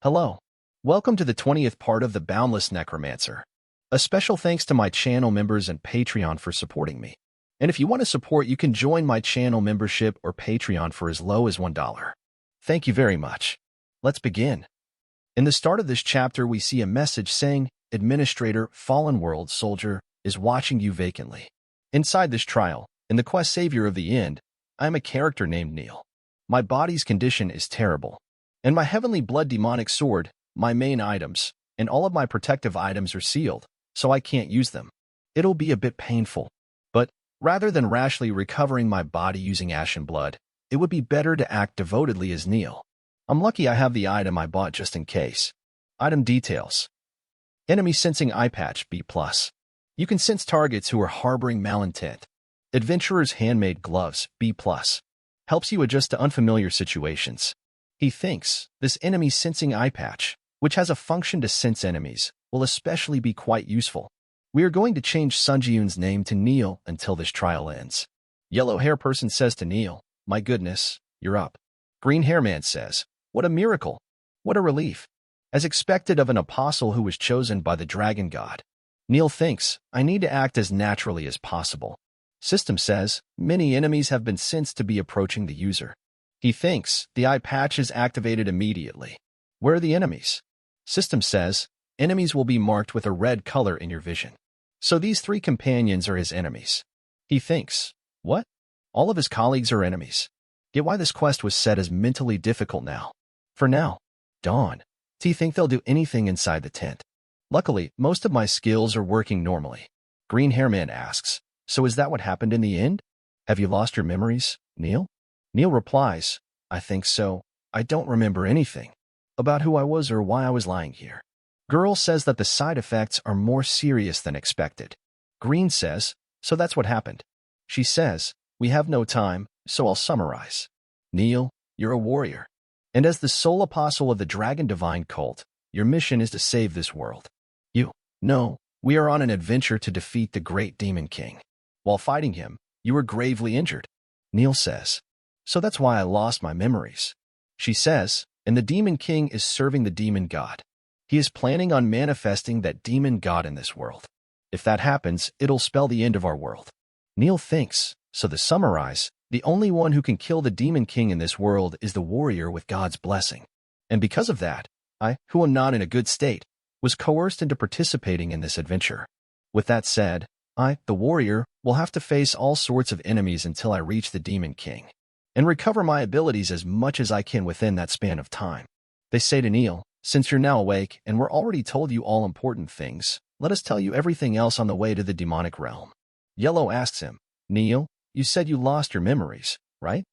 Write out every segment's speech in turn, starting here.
Hello. Welcome to the 20th part of the Boundless Necromancer. A special thanks to my channel members and Patreon for supporting me. And if you want to support, you can join my channel membership or Patreon for as low as $1. Thank you very much. Let's begin. In the start of this chapter, we see a message saying, Administrator, Fallen World Soldier, is watching you vacantly. Inside this trial, in the quest Savior of the End, I am a character named Neil. My body's condition is terrible. And my heavenly blood demonic sword, my main items, and all of my protective items are sealed, so I can't use them. It'll be a bit painful. But rather than rashly recovering my body using ashen blood, it would be better to act devotedly as Neil. I'm lucky I have the item I bought just in case. Item details. Enemy sensing eye patch B+. You can sense targets who are harboring malintent. Adventurer's handmade gloves B+. Helps you adjust to unfamiliar situations. He thinks this enemy sensing eye patch, which has a function to sense enemies, will especially be quite useful. We are going to change Sunjiyun's name to Neil until this trial ends. Yellow hair person says to Neil, my goodness, you're up. Green hair man says, what a miracle. What a relief. As expected of an apostle who was chosen by the dragon god. Neil thinks, I need to act as naturally as possible. System says, many enemies have been sensed to be approaching the user. He thinks, the eye patch is activated immediately. Where are the enemies? System says, enemies will be marked with a red color in your vision. So these three companions are his enemies. He thinks, what? All of his colleagues are enemies. Get why this quest was set as mentally difficult now. For now. Dawn. Do you think they'll do anything inside the tent? Luckily, most of my skills are working normally. Green hair man asks, so is that what happened in the end? Have you lost your memories, Neil? Neil replies, I think so. I don't remember anything about who I was or why I was lying here. Girl says that the side effects are more serious than expected. Green says, so that's what happened. She says, we have no time, so I'll summarize. Neil, you're a warrior. And as the sole apostle of the Dragon Divine cult, your mission is to save this world. No, we are on an adventure to defeat the great Demon King. While fighting him, you were gravely injured. Neil says, so that's why I lost my memories. She says, and the Demon King is serving the Demon God. He is planning on manifesting that Demon God in this world. If that happens, it'll spell the end of our world. Neil thinks, so to summarize, the only one who can kill the Demon King in this world is the warrior with God's blessing. And because of that, I, who am not in a good state, was coerced into participating in this adventure. With that said, I, the warrior, will have to face all sorts of enemies until I reach the Demon King and recover my abilities as much as I can within that span of time. They say to Neil, since you're now awake and we're already told you all important things, let us tell you everything else on the way to the demonic realm. Yellow asks him, Neil, you said you lost your memories, right?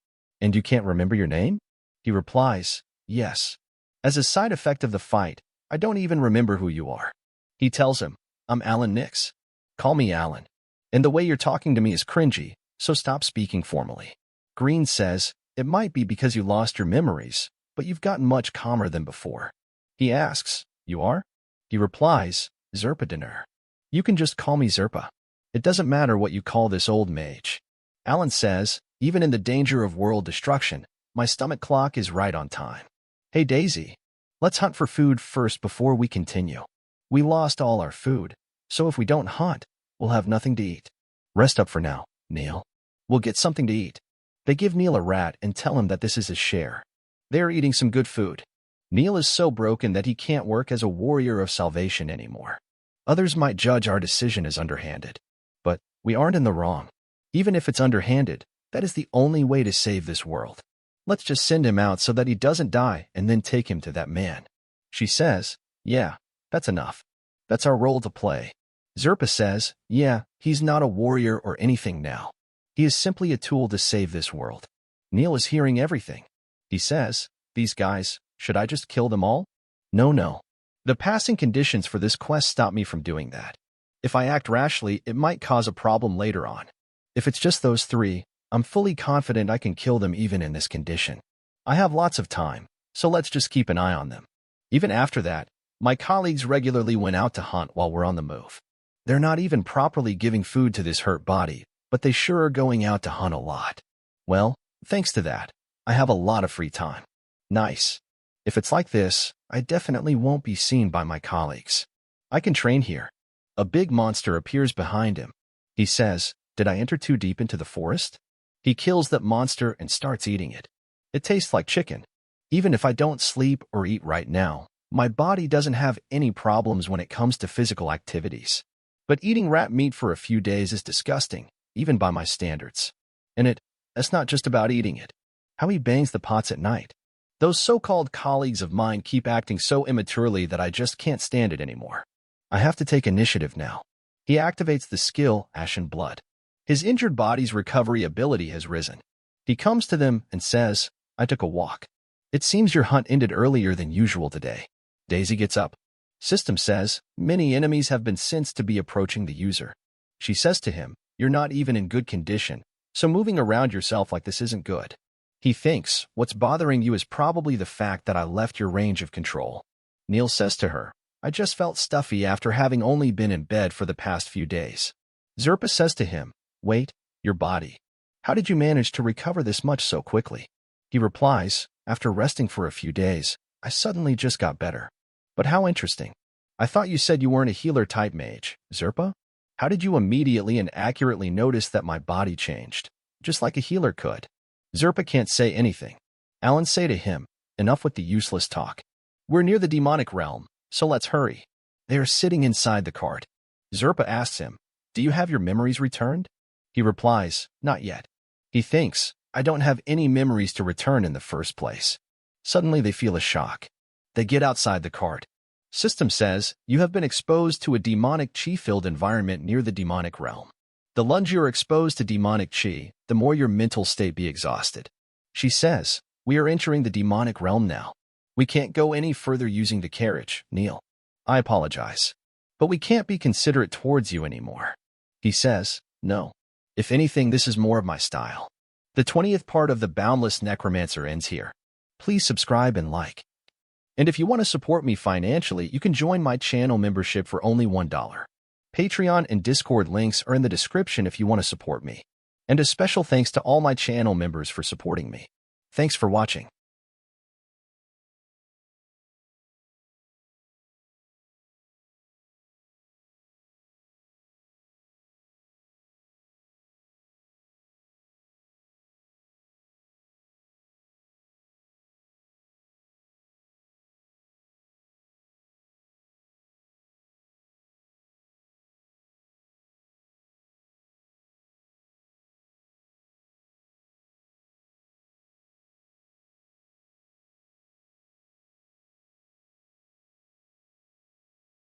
And you can't remember your name? He replies, yes. As a side effect of the fight, I don't even remember who you are. He tells him, I'm Alan Nix. Call me Alan. And the way you're talking to me is cringy, so stop speaking formally. Green says, it might be because you lost your memories, but you've gotten much calmer than before. He asks, you are? He replies, Zerpa Dinner. You can just call me Zerpa. It doesn't matter what you call this old mage. Alan says, even in the danger of world destruction, my stomach clock is right on time. Hey Daisy, let's hunt for food first before we continue. We lost all our food, so if we don't hunt, we'll have nothing to eat. Rest up for now, Neil. We'll get something to eat. They give Neil a rat and tell him that this is his share. They are eating some good food. Neil is so broken that he can't work as a warrior of salvation anymore. Others might judge our decision as underhanded. But we aren't in the wrong. Even if it's underhanded, that is the only way to save this world. Let's just send him out so that he doesn't die and then take him to that man. She says, yeah, that's enough. That's our role to play. Zerpa says, yeah, he's not a warrior or anything now. He is simply a tool to save this world. Neil is hearing everything. He says, these guys, should I just kill them all? No. The passing conditions for this quest stop me from doing that. If I act rashly, it might cause a problem later on. If it's just those three, I'm fully confident I can kill them even in this condition. I have lots of time, so let's just keep an eye on them. Even after that, my colleagues regularly went out to hunt while we're on the move. They're not even properly giving food to this hurt body, but they sure are going out to hunt a lot. Well, thanks to that, I have a lot of free time. Nice. If it's like this, I definitely won't be seen by my colleagues. I can train here. A big monster appears behind him. He says, "Did I enter too deep into the forest?" He kills that monster and starts eating it. It tastes like chicken. Even if I don't sleep or eat right now, my body doesn't have any problems when it comes to physical activities. But eating rat meat for a few days is disgusting, even by my standards. And that's not just about eating it. How he bangs the pots at night. Those so-called colleagues of mine keep acting so immaturely that I just can't stand it anymore. I have to take initiative now. He activates the skill Ashen Blood. His injured body's recovery ability has risen. He comes to them and says, "I took a walk. It seems your hunt ended earlier than usual today." Daisy gets up. System says, "Many enemies have been sensed to be approaching the user." She says to him, "You're not even in good condition, so moving around yourself like this isn't good." He thinks, "What's bothering you is probably the fact that I left your range of control." Neil says to her, "I just felt stuffy after having only been in bed for the past few days." Zerpa says to him, "Wait, your body. How did you manage to recover this much so quickly?" He replies, "After resting for a few days, I suddenly just got better." "But how interesting. I thought you said you weren't a healer-type mage, Zerpa? How did you immediately and accurately notice that my body changed, just like a healer could?" Zerpa can't say anything. Alan say to him, "Enough with the useless talk. We're near the demonic realm, so let's hurry." They are sitting inside the cart. Zerpa asks him, "Do you have your memories returned?" He replies, "Not yet." He thinks, "I don't have any memories to return in the first place." Suddenly they feel a shock. They get outside the cart. System says, "You have been exposed to a demonic chi-filled environment near the demonic realm. The longer you're exposed to demonic chi, the more your mental state be exhausted." She says, "We are entering the demonic realm now. We can't go any further using the carriage, Neil. I apologize. But we can't be considerate towards you anymore." He says, "No. If anything, this is more of my style." The 20th part of the Boundless Necromancer ends here. Please subscribe and like. And if you want to support me financially, you can join my channel membership for only $1. Patreon and Discord links are in the description if you want to support me. And a special thanks to all my channel members for supporting me. Thanks for watching.